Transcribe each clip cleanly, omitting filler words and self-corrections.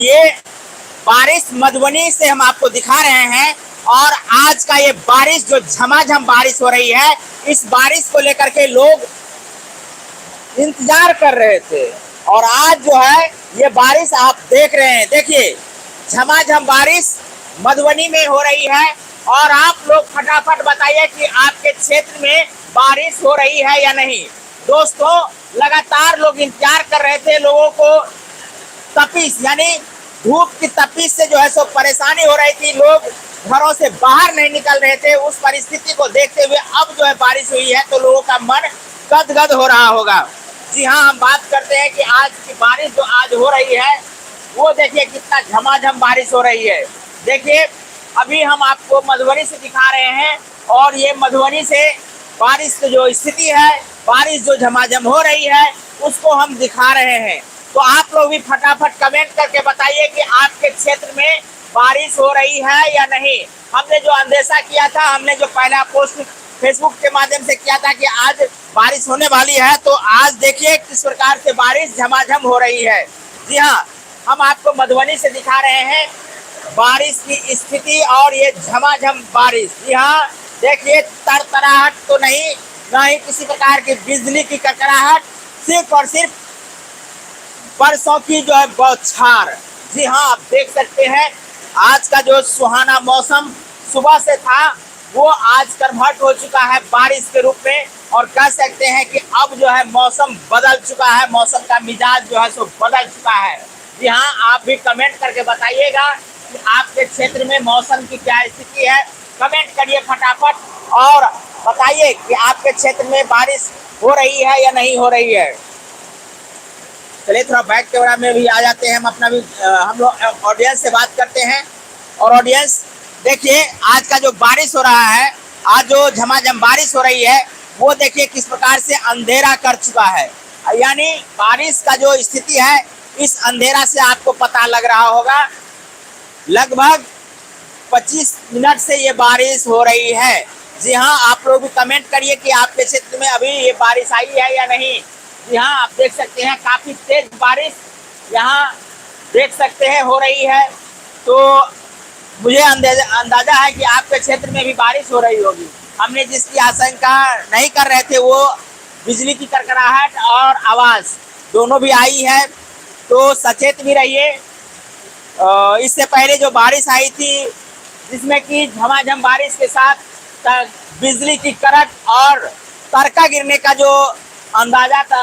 ये बारिश मधुबनी से हम आपको दिखा रहे हैं और आज का ये बारिश जो झमाझम बारिश हो रही है, इस बारिश को लेकर के लोग इंतजार कर रहे थे और आज जो है ये बारिश आप देख रहे हैं। देखिए झमाझम बारिश मधुबनी में हो रही है और आप लोग फटाफट बताइए कि आपके क्षेत्र में बारिश हो रही है या नहीं। दोस्तों लगातार लोग इंतजार कर रहे थे, लोगों को तपिश यानी धूप की तपिश से जो है सो परेशानी हो रही थी, लोग घरों से बाहर नहीं निकल रहे थे। उस परिस्थिति को देखते हुए अब जो है बारिश हुई है तो लोगों का मन गदगद हो रहा होगा। जी हाँ, हम बात करते हैं कि आज की बारिश जो आज हो रही है वो देखिए कितना झमाझम बारिश हो रही है। देखिए अभी हम आपको मधुबनी से दिखा रहे हैं और ये मधुबनी से बारिश की जो स्थिति है, बारिश जो झमाझम हो रही है उसको हम दिखा रहे हैं। तो आप लोग भी फटाफट कमेंट करके बताइए कि आपके क्षेत्र में बारिश हो रही है या नहीं। हमने जो अंदेशा किया था, हमने जो पहला पोस्ट फेसबुक के माध्यम से किया था कि आज बारिश होने वाली है, तो आज देखिए किस प्रकार से बारिश झमाझम हो रही है। जी हाँ, हम आपको मधुबनी से दिखा रहे हैं बारिश की स्थिति और ये झमाझम बारिश। जी हाँ, देखिए तरतराहट तो नहीं, ना ही किसी प्रकार की बिजली की कड़कड़ाहट, सिर्फ और सिर्फ बरसों की जो है बौछार। जी हाँ, आप देख सकते हैं आज का जो सुहाना मौसम सुबह से था वो आज कन्वर्ट हो चुका है बारिश के रूप में और कह सकते हैं कि अब जो है मौसम बदल चुका है, मौसम का मिजाज जो है सो बदल चुका है। जी हाँ, आप भी कमेंट करके बताइएगा कि आपके क्षेत्र में मौसम की क्या स्थिति है। कमेंट करिए फटाफट और बताइए कि आपके क्षेत्र में बारिश हो रही है या नहीं हो रही है। चलिए थोड़ा बैक कैमरा में भी आ जाते हैं, हम अपना भी हम लोग ऑडियंस से बात करते हैं। और ऑडियंस देखिए आज का जो बारिश हो रहा है, आज जो झमाझम बारिश हो रही है वो देखिए किस प्रकार से अंधेरा कर चुका है। यानी बारिश का जो स्थिति है, इस अंधेरा से आपको पता लग रहा होगा लगभग 25 मिनट से ये बारिश हो रही है। जी हाँ, आप लोग भी कमेंट करिए कि आपके क्षेत्र में अभी ये बारिश आई है या नहीं। जी हाँ, आप देख सकते हैं काफ़ी तेज बारिश यहाँ देख सकते हैं हो रही है। तो मुझे अंदाजा है कि आपके क्षेत्र में भी बारिश हो रही होगी। हमने जिसकी आशंका नहीं कर रहे थे वो बिजली की कड़कड़ाहट और आवाज़ दोनों भी आई है, तो सचेत भी रहिए। इससे पहले जो बारिश आई थी जिसमें कि झमाझम बारिश के साथ बिजली की करंट और तरका गिरने का जो अंदाजा था,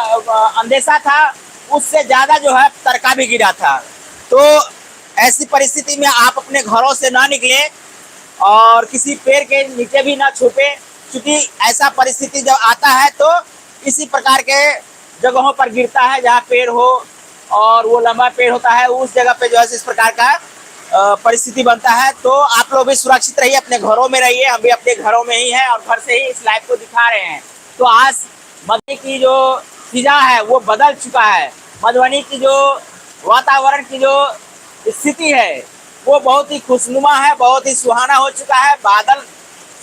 अंदेशा था, उससे ज़्यादा जो है तरका भी गिरा था। तो ऐसी परिस्थिति में आप अपने घरों से ना निकलें और किसी पेड़ के नीचे भी ना छुपे, क्योंकि ऐसा परिस्थिति जब आता है तो इसी प्रकार के जगहों पर गिरता है जहाँ पेड़ हो और वो लंबा पेड़ होता है, उस जगह पे जो है इस प्रकार का परिस्थिति बनता है। तो आप लोग भी सुरक्षित रहिए, अपने घरों में रहिए। हम भी अपने घरों में ही हैं और घर से ही इस लाइव को दिखा रहे हैं। तो आज मधुबनी की जो फिजा है वो बदल चुका है। मधुबनी की जो वातावरण की जो स्थिति है वो बहुत ही खुशनुमा है, बहुत ही सुहाना हो चुका है। बादल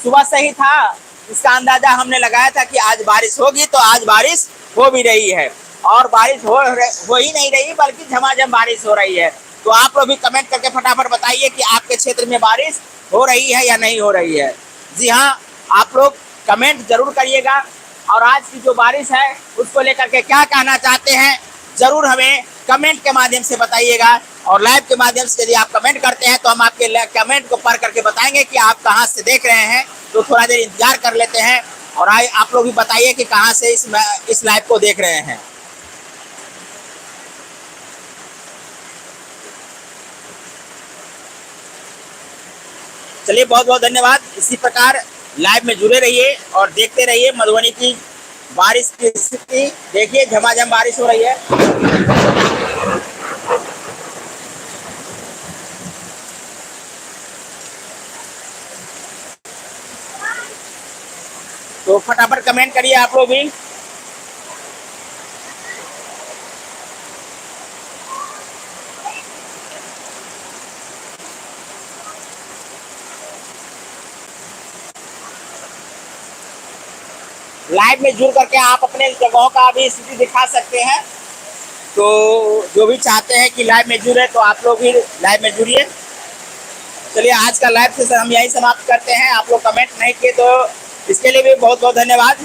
सुबह से ही था, इसका अंदाजा हमने लगाया था कि आज बारिश होगी, तो आज बारिश हो भी रही है और बारिश हो ही नहीं रही बल्कि झमाझम बारिश हो रही है। तो आप लोग भी कमेंट करके फटाफट बताइए कि आपके क्षेत्र में बारिश हो रही है या नहीं हो रही है। जी हाँ, आप लोग कमेंट जरूर करिएगा और आज की जो बारिश है उसको लेकर के क्या कहना चाहते हैं ज़रूर हमें कमेंट के माध्यम से बताइएगा। और लाइव के माध्यम से यदि आप कमेंट करते हैं तो हम आपके कमेंट को पढ़ करके बताएंगे कि आप कहां से देख रहे हैं। तो थोड़ा देर इंतजार कर लेते हैं और आइए आप लोग भी बताइए कि कहां से इस लाइव को देख रहे हैं। चलिए बहुत बहुत धन्यवाद। इसी प्रकार लाइव में जुड़े रहिए और देखते रहिए मधुबनी की बारिश की स्थिति। देखिए झमाझम बारिश हो रही है। तो फटाफट कमेंट करिए आप लोग भी। लाइव में जुड़ करके आप अपने जगहों का भी स्थिति दिखा सकते हैं। तो जो भी चाहते हैं कि लाइव में जुड़े तो आप लोग भी लाइव में जुड़िए। चलिए आज का लाइव सेशन हम यहीं समाप्त करते हैं। आप लोग कमेंट नहीं किए तो इसके लिए भी बहुत बहुत धन्यवाद।